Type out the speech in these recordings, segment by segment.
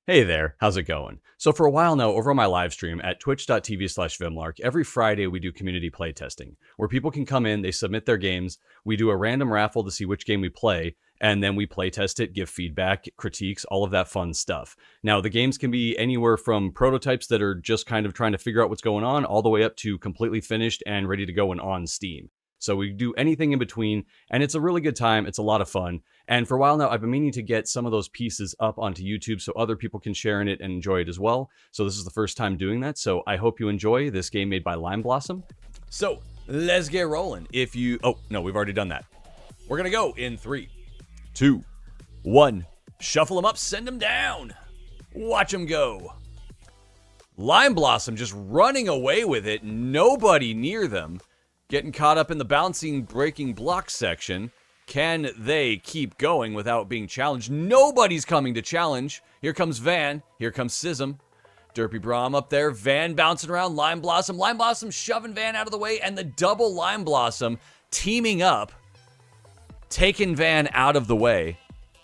Hey there, how's it going? So for a while now, over on my live stream at twitch.tv/Vimlark, every Friday we do community playtesting, where people can come in, they submit their games, we do a random raffle to see which game we play, and then we playtest it, give feedback, critiques, all of that fun stuff. Now, the games can be anywhere from prototypes that are just kind of trying to figure out what's going on, all the way up to completely finished and ready to go and on Steam. So we do anything in between, and it's a really good time. It's a lot of fun. And for a while now, I've been meaning to get some of those pieces up onto YouTube so other people can share in it and enjoy it as well. So this is the first time doing that. So I hope you enjoy this game made by LimeBlossom. So let's get rolling. Oh, no, we've already done that. We're going to go in 3, 2, 1. Shuffle them up, send them down. Watch them go. LimeBlossom just running away with it. Nobody near them. Getting caught up in the bouncing, breaking block section. Can they keep going without being challenged? Nobody's coming to challenge. Here comes Van. Here comes Sism. Derpy Braum up there. Van bouncing around. LimeBlossom. LimeBlossom shoving Van out of the way. And the double LimeBlossom teaming up. Taking Van out of the way.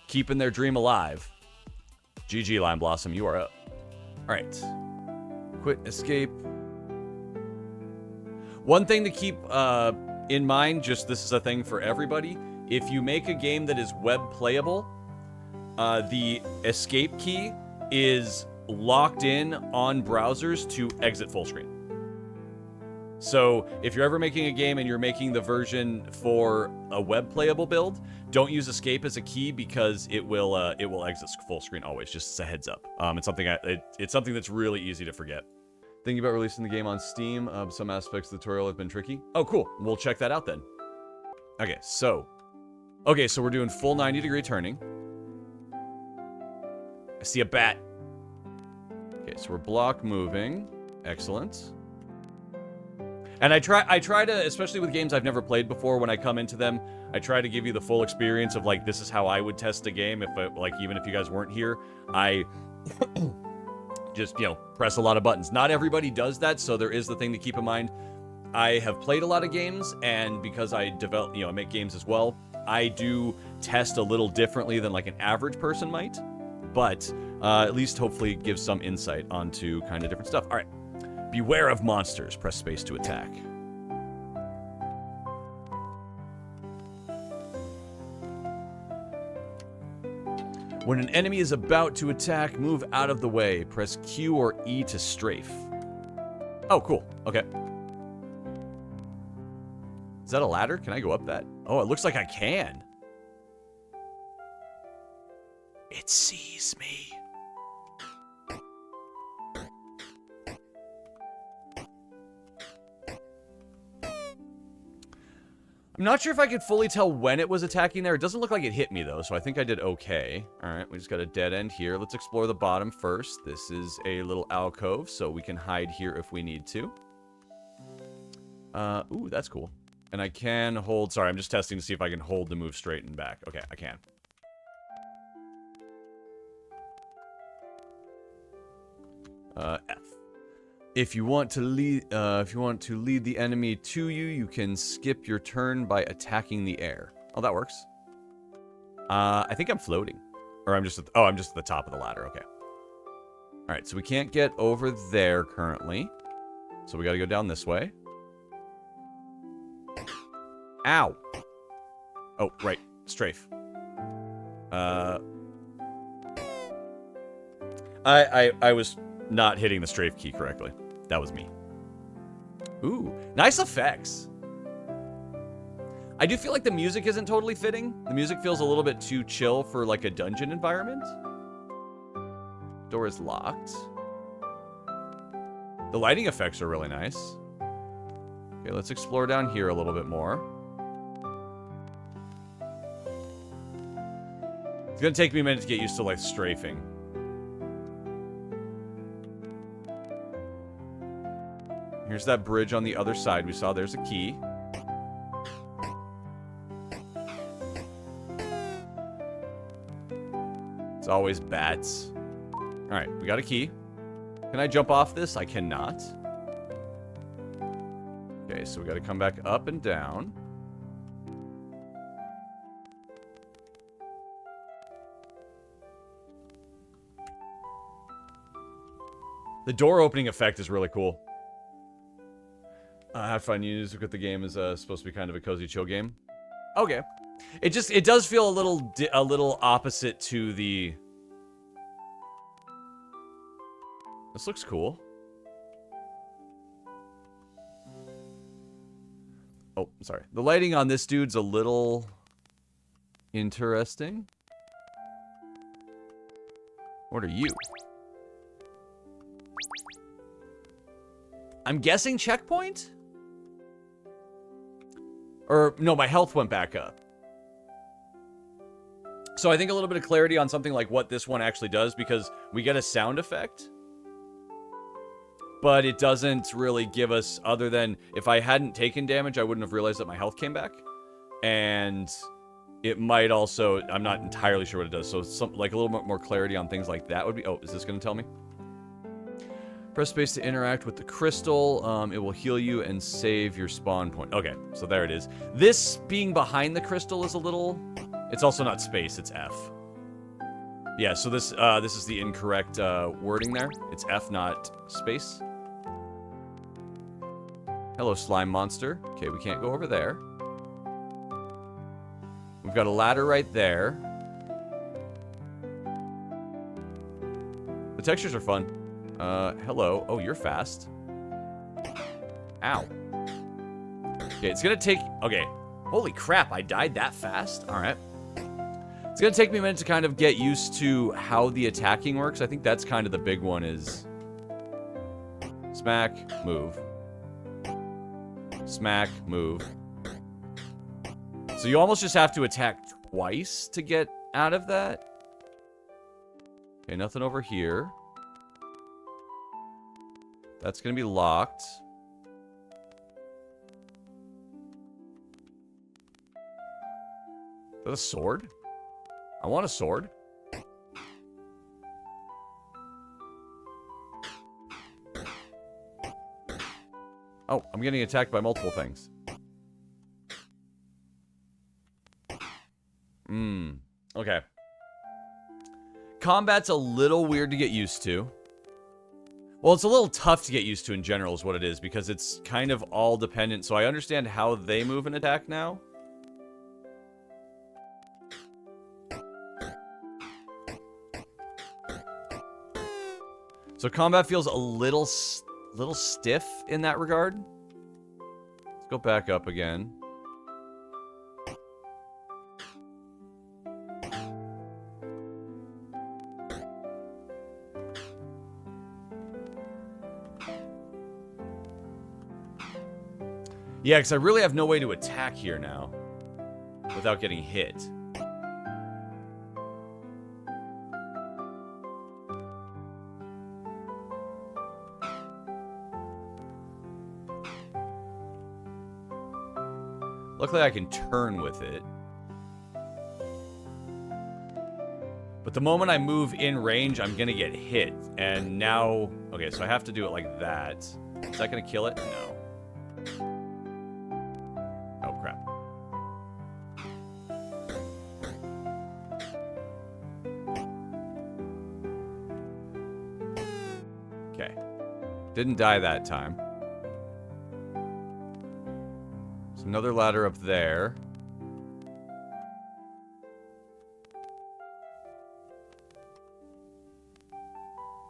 Keeping their dream alive. GG, LimeBlossom. You are up. All right. Quit, escape. One thing to keep in mind, just this is a thing for everybody, if you make a game that is web playable, the escape key is locked in on browsers to exit full screen. So if you're ever making a game and you're making the version for a web playable build, don't use escape as a key because it will exit full screen always, just as a heads up. It's something that's really easy to forget. Thinking about releasing the game on Steam. Some aspects of the tutorial have been tricky. Oh, cool. We'll check that out then. Okay, so we're doing full 90-degree turning. I see a bat. Okay, so we're block moving. Excellent. And I try to, especially with games I've never played before, when I come into them, I try to give you the full experience of, like, this is how I would test a game if, even if you guys weren't here. I just, press a lot of buttons. Not everybody does that, so there is the thing to keep in mind. I have played a lot of games, and because I develop, I make games as well, I do test a little differently than like an average person might, but at least hopefully it gives some insight onto kind of different stuff. All right, beware of monsters. Press space to attack. When an enemy is about to attack, move out of the way. Press Q or E to strafe. Oh, cool. Okay. Is that a ladder? Can I go up that? Oh, it looks like I can. It sees me. I'm not sure if I could fully tell when it was attacking there. It doesn't look like it hit me, though, so I think I did okay. All right, we just got a dead end here. Let's explore the bottom first. This is a little alcove, so we can hide here if we need to. Ooh, that's cool. And I can hold... Sorry, I'm just testing to see if I can hold to move straight and back. Okay, I can. F. If you want to lead the enemy to you, you can skip your turn by attacking the air. Oh, that works. I think I'm floating, or I'm just at the top of the ladder. Okay. All right, so we can't get over there currently, so we got to go down this way. Ow. Oh, right, strafe. I was not hitting the strafe key correctly. That was me. Ooh, nice effects. I do feel like the music isn't totally fitting. The music feels a little bit too chill for like a dungeon environment. Door is locked. The lighting effects are really nice. Okay, let's explore down here a little bit more. It's gonna take me a minute to get used to like strafing. Here's that bridge on the other side. We saw there's a key. It's always bats. Alright, we got a key. Can I jump off this? I cannot. Okay, so we got to come back up and down. The door opening effect is really cool. Have fun music with the game is supposed to be kind of a cozy chill game. Okay. It does feel a little opposite to the... This looks cool. Oh, sorry. The lighting on this dude's a little interesting. What are you? I'm guessing checkpoint? Or, no, my health went back up. So I think a little bit of clarity on something like what this one actually does, because we get a sound effect. But it doesn't really give us, other than if I hadn't taken damage, I wouldn't have realized that my health came back. And it might also, I'm not entirely sure what it does. So like a little bit more clarity on things like that would be, oh, is this going to tell me? Press space to interact with the crystal. It will heal you and save your spawn point. Okay, so there it is. This being behind the crystal is a little... It's also not space, it's F. Yeah, so this is the incorrect wording there. It's F, not space. Hello, slime monster. Okay, we can't go over there. We've got a ladder right there. The textures are fun. Hello. Oh, you're fast. Ow. Okay, it's gonna take... Okay. Holy crap, I died that fast? Alright. It's gonna take me a minute to kind of get used to how the attacking works. I think that's kind of the big one is... Smack, move. Smack, move. So you almost just have to attack twice to get out of that. Okay, nothing over here. That's gonna be locked. Is that a sword? I want a sword. Oh, I'm getting attacked by multiple things. Okay. Combat's a little weird to get used to. Well, it's a little tough to get used to in general is what it is, because it's kind of all dependent. So I understand how they move and attack now. So combat feels a little stiff in that regard. Let's go back up again. Yeah, because I really have no way to attack here now without getting hit. Luckily, I can turn with it. But the moment I move in range, I'm going to get hit. And now... Okay, so I have to do it like that. Is that going to kill it? No. Oh, crap. Okay. Didn't die that time. Another ladder up there.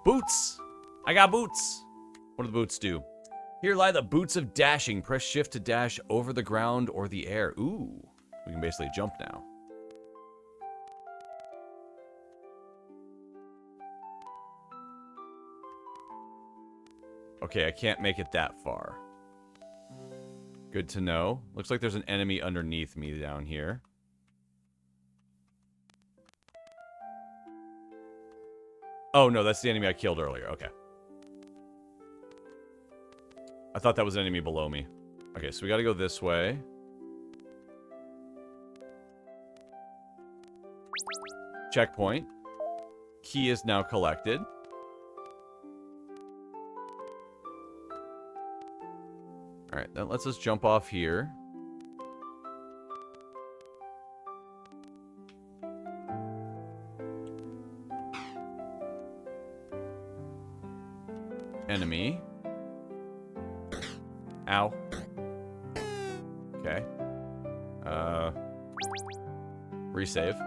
Boots! I got boots! What do the boots do? Here lie the boots of dashing. Press shift to dash over the ground or the air. Ooh. We can basically jump now. Okay, I can't make it that far. Good to know. Looks like there's an enemy underneath me down here. Oh, no, that's the enemy I killed earlier. Okay. I thought that was an enemy below me. Okay, so we gotta go this way. Checkpoint. Key is now collected. Alright, that lets us jump off here. enemy. Ow. Okay. Resave.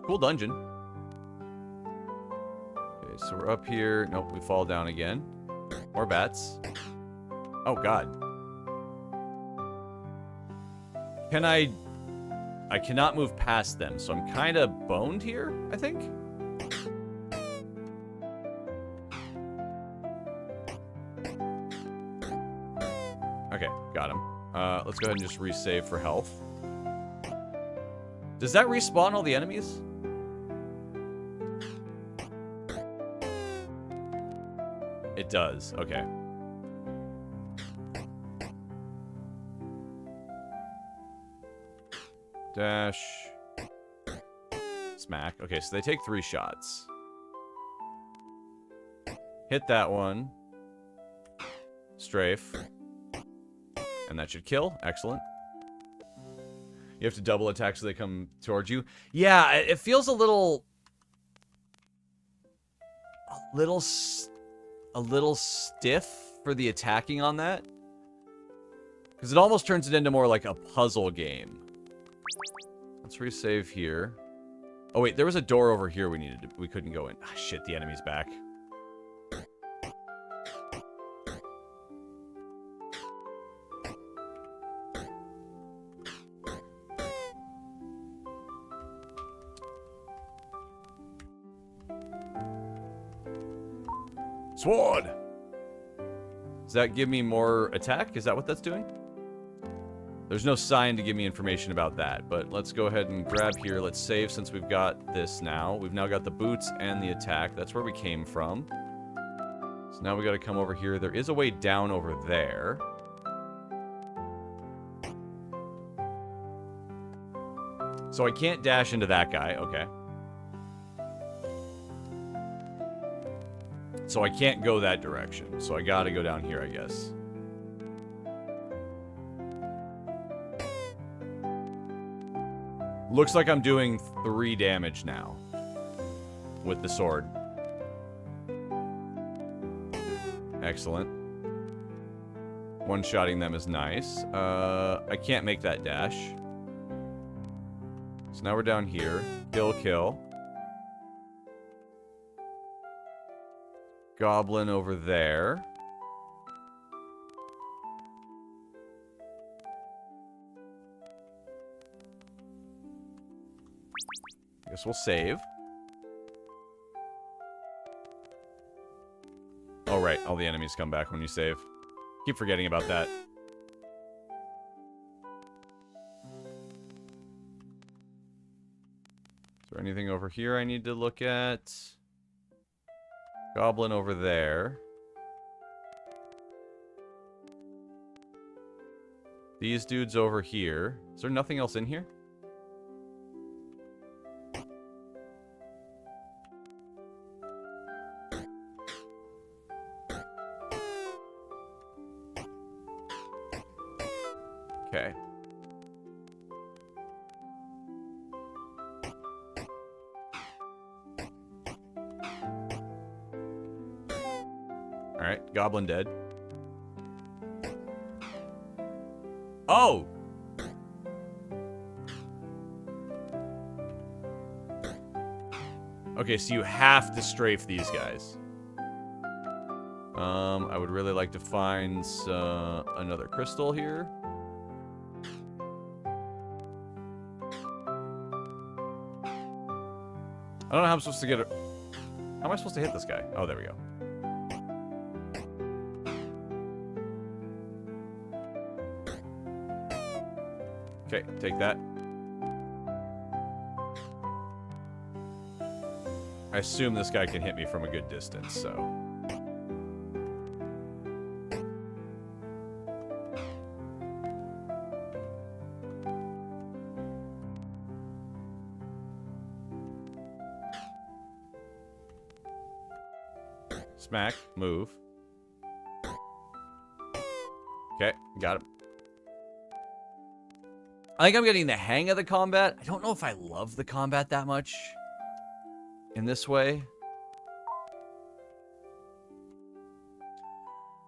Cool dungeon. Okay, so we're up here. Nope, we fall down again. More bats. Oh, God. Can I cannot move past them, so I'm kind of boned here, I think. Okay, got him. Let's go ahead and just resave for health. Does that respawn all the enemies? It does. Okay. Dash. Smack. Okay, so they take 3 shots. Hit that one. Strafe. And that should kill. Excellent. You have to double attack so they come towards you. Yeah, it feels a little stiff for the attacking on that. Because it almost turns it into more like a puzzle game. Let's resave here. Oh wait, there was a door over here we couldn't go in. Ah, shit, the enemy's back. Sword! Does that give me more attack? Is that what that's doing? There's no sign to give me information about that, but let's go ahead and grab here. Let's save since we've got this now. We've now got the boots and the attack. That's where we came from. So now we got to come over here. There is a way down over there. So I can't dash into that guy. Okay. So I can't go that direction. So I gotta go down here, I guess. Looks like I'm doing 3 damage now. With the sword. Excellent. One-shotting them is nice. I can't make that dash. So now we're down here. Kill, kill. Goblin over there. I guess we'll save. Oh, right. All the enemies come back when you save. Keep forgetting about that. Is there anything over here I need to look at? Goblin over there. These dudes over here. Is there nothing else in here? Okay. Alright, goblin dead. Oh! Okay, so you have to strafe these guys. I would really like to find another crystal here. I don't know how I'm supposed to get it. How am I supposed to hit this guy? Oh, there we go. Okay, take that. I assume this guy can hit me from a good distance, so... Smack, move. Okay, got him. I think I'm getting the hang of the combat. I don't know if I love the combat that much in this way.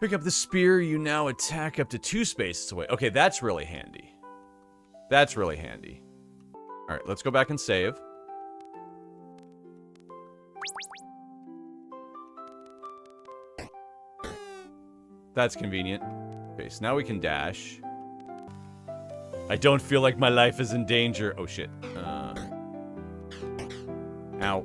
Pick up the spear, you now attack up to 2 spaces away. Okay, that's really handy. That's really handy. Alright, let's go back and save. That's convenient. Okay, so now we can dash. I don't feel like my life is in danger. Oh, shit. Ow.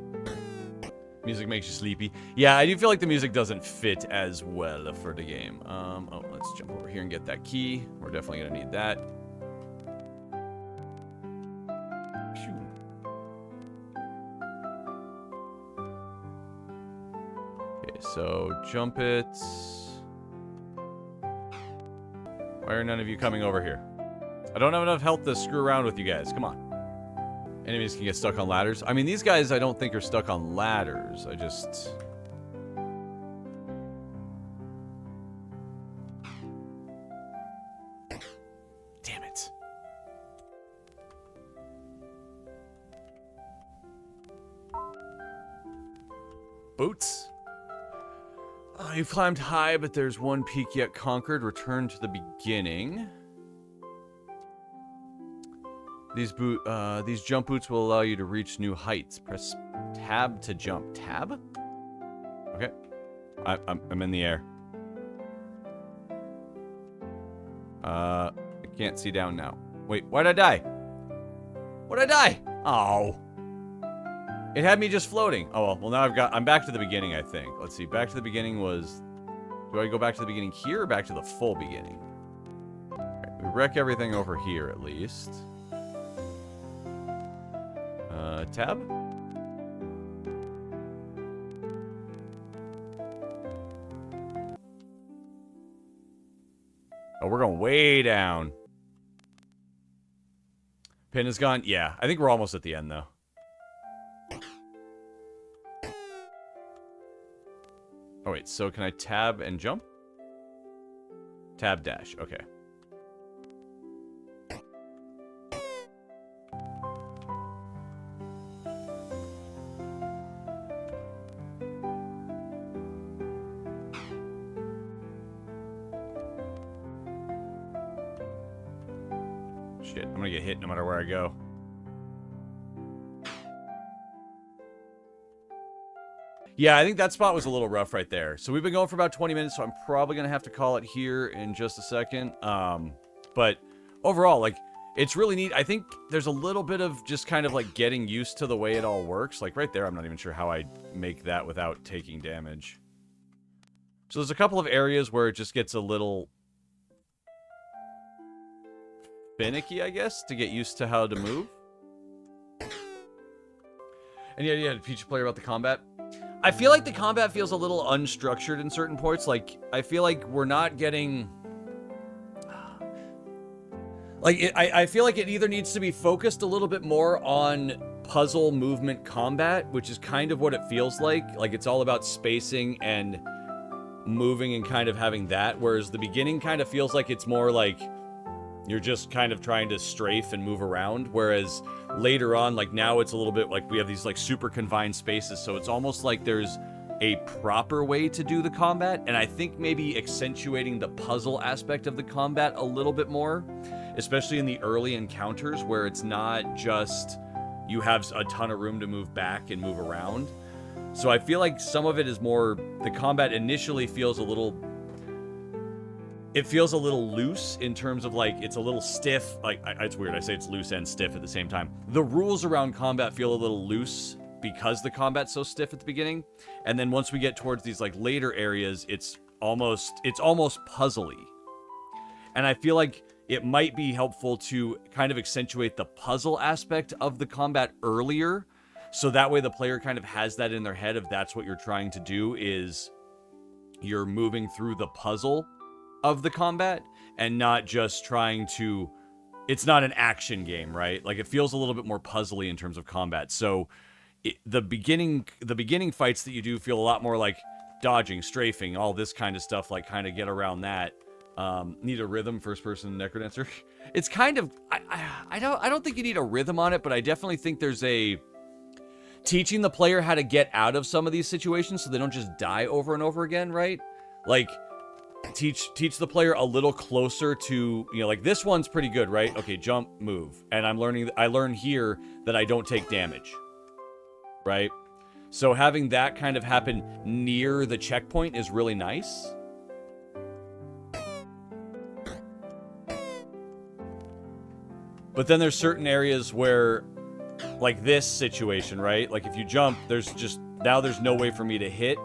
Music makes you sleepy. Yeah, I do feel like the music doesn't fit as well for the game. Oh, let's jump over here and get that key. We're definitely gonna need that. Okay, so jump it. Why are none of you coming over here? I don't have enough health to screw around with you guys. Come on. Enemies can get stuck on ladders. I mean, these guys I don't think are stuck on ladders. I just... Damn it. Boots. You've climbed high, but there's one peak yet conquered. Return to the beginning. These jump boots will allow you to reach new heights. Press tab to jump. Tab? Okay. I'm in the air. I can't see down now. Wait, why'd I die? Why'd I die? Oh. It had me just floating. Oh, well, now I'm back to the beginning, I think. Let's see. Back to the beginning was... Do I go back to the beginning here or back to the full beginning? Okay, we wreck everything over here, at least. Tab? Oh, we're going way down. Pin is gone? Yeah, I think we're almost at the end, though. Oh, wait, so can I tab and jump? Tab dash, okay. Shit, I'm gonna get hit no matter where I go. Yeah, I think that spot was a little rough right there. So we've been going for about 20 minutes, so I'm probably going to have to call it here in just a second. But overall, like, it's really neat. I think there's a little bit of just kind of, like, getting used to the way it all works. Like, right there, I'm not even sure how I make that without taking damage. So there's a couple of areas where it just gets a little finicky, I guess, to get used to how to move. And yeah, to teach a player about the combat. I feel like the combat feels a little unstructured in certain points. Like, I feel like we're not getting... Like, I feel like it either needs to be focused a little bit more on puzzle movement combat, which is kind of what it feels like. Like, it's all about spacing and moving and kind of having that. Whereas the beginning kind of feels like it's more like you're just kind of trying to strafe and move around. Whereas later on, like now it's a little bit like we have these like super confined spaces. So it's almost like there's a proper way to do the combat. And I think maybe accentuating the puzzle aspect of the combat a little bit more, especially in the early encounters where it's not just you have a ton of room to move back and move around. So I feel like some of it is more, the combat initially feels a little, it feels a little loose in terms of like, it's a little stiff. Like, it's weird, I say it's loose and stiff at the same time. The rules around combat feel a little loose because the combat's so stiff at the beginning. And then once we get towards these like later areas, it's almost puzzly. And I feel like it might be helpful to kind of accentuate the puzzle aspect of the combat earlier. So that way the player kind of has that in their head of that's what you're trying to do, is you're moving through the puzzle of the combat and not just trying to, it's not an action game, right? Like it feels a little bit more puzzly in terms of combat. So the beginning fights that you do feel a lot more like dodging, strafing, all this kind of stuff, like kind of get around that. Need a rhythm, first person necrodancer. It's kind of, I don't think you need a rhythm on it, but I definitely think there's a teaching the player how to get out of some of these situations so they don't just die over and over again, right? Like, teach the player a little closer to, you know, like this one's pretty good, right? Okay, jump, move. And I learn here that I don't take damage, right? So having that kind of happen near the checkpoint is really nice. But then there's certain areas where, like this situation, right? Like if you jump, now there's no way for me to hit.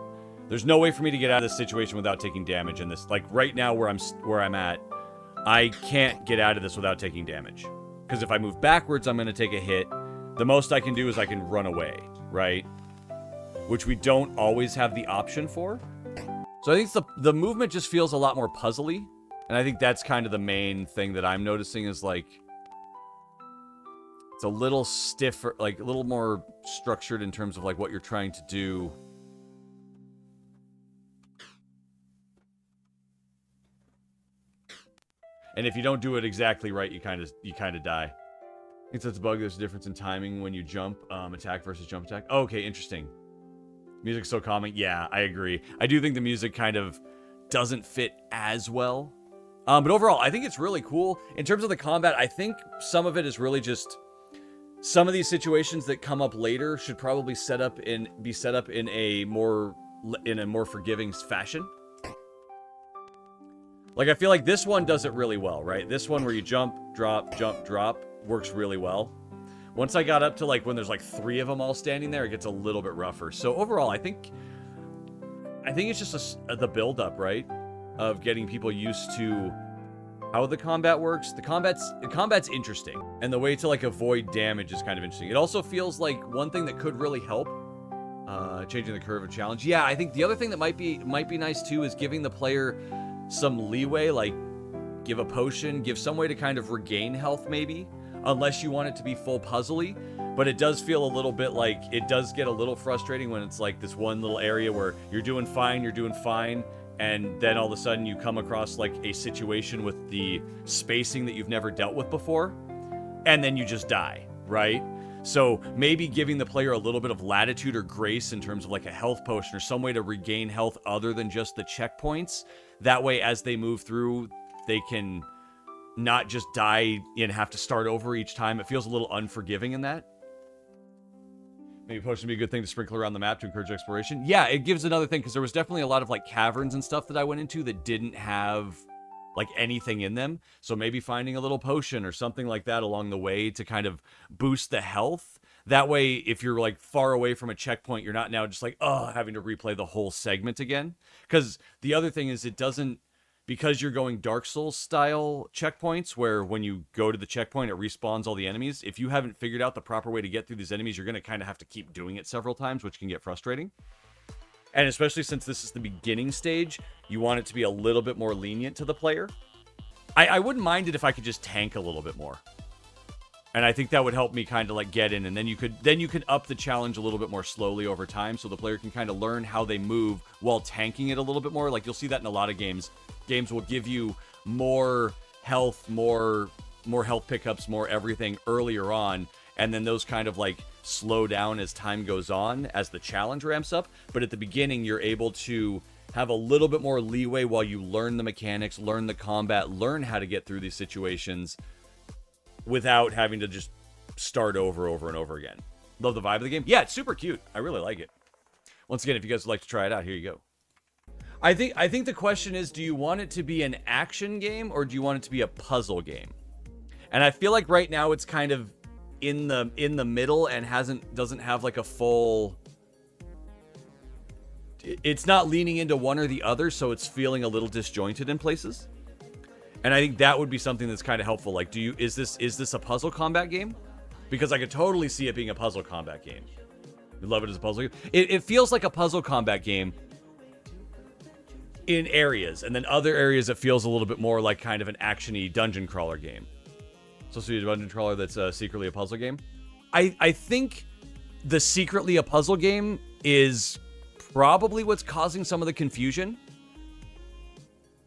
There's no way for me to get out of this situation without taking damage in this. Like right now where I'm at, I can't get out of this without taking damage. Because if I move backwards, I'm going to take a hit. The most I can do is I can run away, right? Which we don't always have the option for. So I think the movement just feels a lot more puzzly. And I think that's kind of the main thing that I'm noticing is like, it's a little stiffer, like a little more structured in terms of like what you're trying to do. And if you don't do it exactly right, you kind of die. I think that's a bug. There's a difference in timing when you jump, attack versus jump attack. Oh, okay, interesting. Music's so calming. Yeah, I agree. I do think the music kind of doesn't fit as well. But overall, I think it's really cool. In terms of the combat, I think some of it is really just... Some of these situations that come up later should probably be set up in a more forgiving fashion. Like, I feel like this one does it really well, right? This one where you jump, drop, works really well. Once I got up to, like, when there's, like, 3 of them all standing there, it gets a little bit rougher. So, overall, I think it's just the build-up, right? Of getting people used to how the combat works. The combat's interesting. And the way to, like, avoid damage is kind of interesting. It also feels like one thing that could really help, changing the curve of challenge. Yeah, I think the other thing that might be nice, too, is giving the player some leeway, like give a potion, give some way to kind of regain health maybe, unless you want it to be full puzzly. But it does feel a little bit like, it does get a little frustrating when it's like this one little area where you're doing fine, and then all of a sudden you come across like a situation with the spacing that you've never dealt with before, and then you just die, right? So maybe giving the player a little bit of latitude or grace in terms of like a health potion or some way to regain health other than just the checkpoints. That way, as they move through, they can not just die and have to start over each time. It feels a little unforgiving in that. Maybe potion would be a good thing to sprinkle around the map to encourage exploration. Yeah, it gives another thing, because there was definitely a lot of like caverns and stuff that I went into that didn't have like anything in them. So maybe finding a little potion or something like that along the way to kind of boost the health. That way, if you're like far away from a checkpoint, you're not now just like, having to replay the whole segment again. Because the other thing is, it doesn't, because you're going Dark Souls style checkpoints where when you go to the checkpoint, it respawns all the enemies. If you haven't figured out the proper way to get through these enemies, you're going to kind of have to keep doing it several times, which can get frustrating. And especially since this is the beginning stage, you want it to be a little bit more lenient to the player. I wouldn't mind it if I could just tank a little bit more. And I think that would help me kind of like get in, and then you could up the challenge a little bit more slowly over time, so the player can kind of learn how they move while tanking it a little bit more. Like you'll see that in a lot of games. Games will give you more health, more health pickups, more everything earlier on, and then those kind of like slow down as time goes on, as the challenge ramps up. But at the beginning, you're able to have a little bit more leeway while you learn the mechanics, learn the combat, learn how to get through these situations without having to just start over and over again. Love the vibe of the game. Yeah, it's super cute. I really like it. Once again, if you guys would like to try it out, here you go. I think the question is, do you want it to be an action game or do you want it to be a puzzle game? And I feel like right now it's kind of in the middle and doesn't have like a full... It's not leaning into one or the other, so it's feeling a little disjointed in places. And I think that would be something that's kind of helpful. Like, is this a puzzle combat game? Because I could totally see it being a puzzle combat game. You love it as a puzzle game. It feels like a puzzle combat game in areas, and then other areas it feels a little bit more like kind of an action-y dungeon crawler game. So a dungeon crawler that's secretly a puzzle game. I think the secretly a puzzle game is probably what's causing some of the confusion.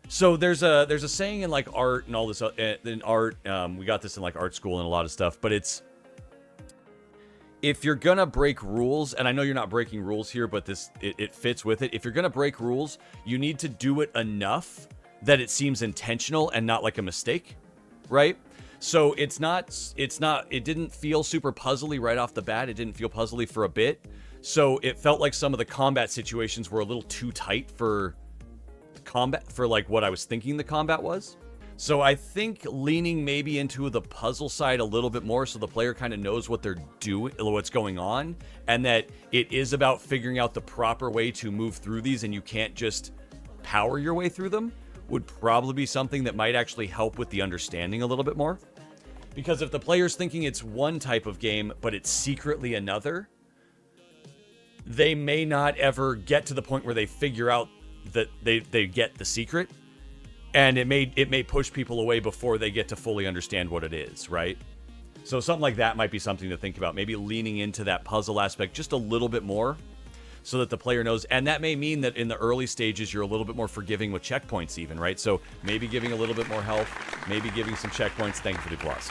So there's a saying in like art and all this in art, we got this in like art school and a lot of stuff, but it's, if you're gonna break rules, and I know you're not breaking rules here, but it fits with it. If you're gonna break rules, you need to do it enough that it seems intentional and not like a mistake, right? So it didn't feel super puzzly right off the bat. It didn't feel puzzly for a bit. So it felt like some of the combat situations were a little too tight for combat, for like what I was thinking the combat was. So I think leaning maybe into the puzzle side a little bit more so the player kind of knows what they're doing, what's going on, and that it is about figuring out the proper way to move through these and you can't just power your way through them, would probably be something that might actually help with the understanding a little bit more. Because if the player's thinking it's one type of game, but it's secretly another, they may not ever get to the point where they figure out that they get the secret. And it may push people away before they get to fully understand what it is, right? So something like that might be something to think about. Maybe leaning into that puzzle aspect just a little bit more so that the player knows. And that may mean that in the early stages, you're a little bit more forgiving with checkpoints even, right? So maybe giving a little bit more health, maybe giving some checkpoints. Thank you for the plus.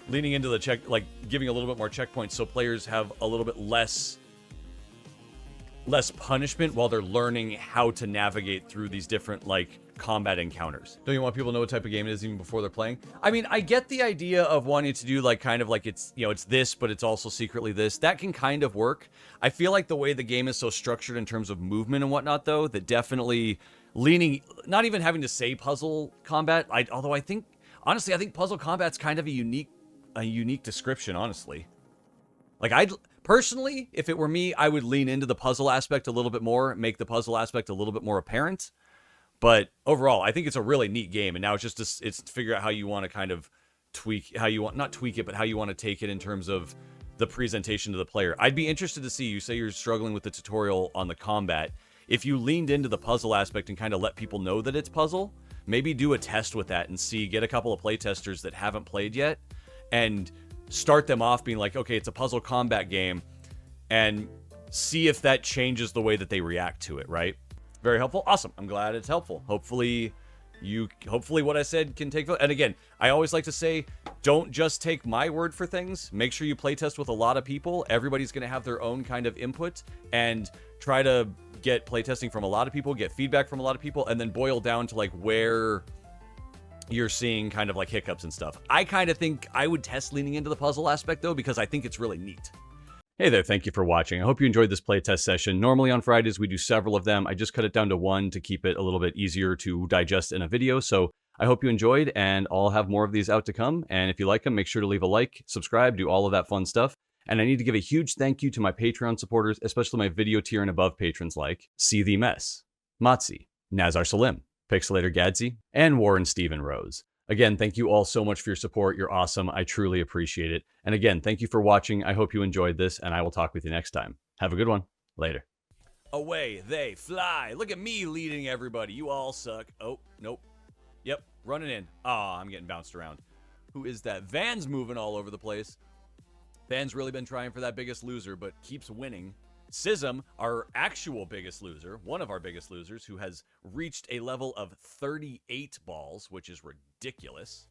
Leaning into the giving a little bit more checkpoints so players have a little bit less punishment while they're learning how to navigate through these different, like, combat encounters. Don't you want people to know what type of game it is even before they're playing? I mean, I get the idea of wanting to do, like, kind of like it's, you know, it's this, but it's also secretly this. That can kind of work. I feel like the way the game is so structured in terms of movement and whatnot, though, that definitely leaning, not even having to say puzzle combat, although I think, honestly, I think puzzle combat's kind of a unique description, honestly. Like, personally, if it were me, I would lean into the puzzle aspect a little bit more, make the puzzle aspect a little bit more apparent. But overall, I think it's a really neat game. And now it's just it's to figure out how you want to kind of tweak, not tweak it, but how you want to take it in terms of the presentation to the player. I'd be interested to see, you say you're struggling with the tutorial on the combat. If you leaned into the puzzle aspect and kind of let people know that it's puzzle, maybe do a test with that and get a couple of playtesters that haven't played yet and start them off being like, okay, it's a puzzle combat game, and see if that changes the way that they react to it, right? Very helpful. Awesome. I'm glad it's helpful. Hopefully what I said can take, and again, I always like to say, don't just take my word for things. Make sure you playtest with a lot of people. Everybody's going to have their own kind of input, and try to get playtesting from a lot of people, get feedback from a lot of people, and then boil down to like where you're seeing kind of like hiccups and stuff. I kind of think I would test leaning into the puzzle aspect though, because I think it's really neat. Hey there, thank you for watching. I hope you enjoyed this playtest session. Normally on Fridays, we do several of them. I just cut it down to one to keep it a little bit easier to digest in a video. So I hope you enjoyed, and I'll have more of these out to come. And if you like them, make sure to leave a like, subscribe, do all of that fun stuff. And I need to give a huge thank you to my Patreon supporters, especially my video tier and above patrons like See The Mess, Motzi, Nazar Salim, Pixelator Gadsy, and Warren Stephen Rose. Again, thank you all so much for your support. You're awesome. I truly appreciate it. And again, thank you for watching. I hope you enjoyed this, and I will talk with you next time. Have a good one. Later. Away they fly. Look at me leading everybody. You all suck. Oh, nope. Yep, running in. I'm getting bounced around. Who is that? Van's moving all over the place. Van's really been trying for that biggest loser, but keeps winning. Sism, our actual biggest loser, one of our biggest losers, who has reached a level of 38 balls, which is ridiculous.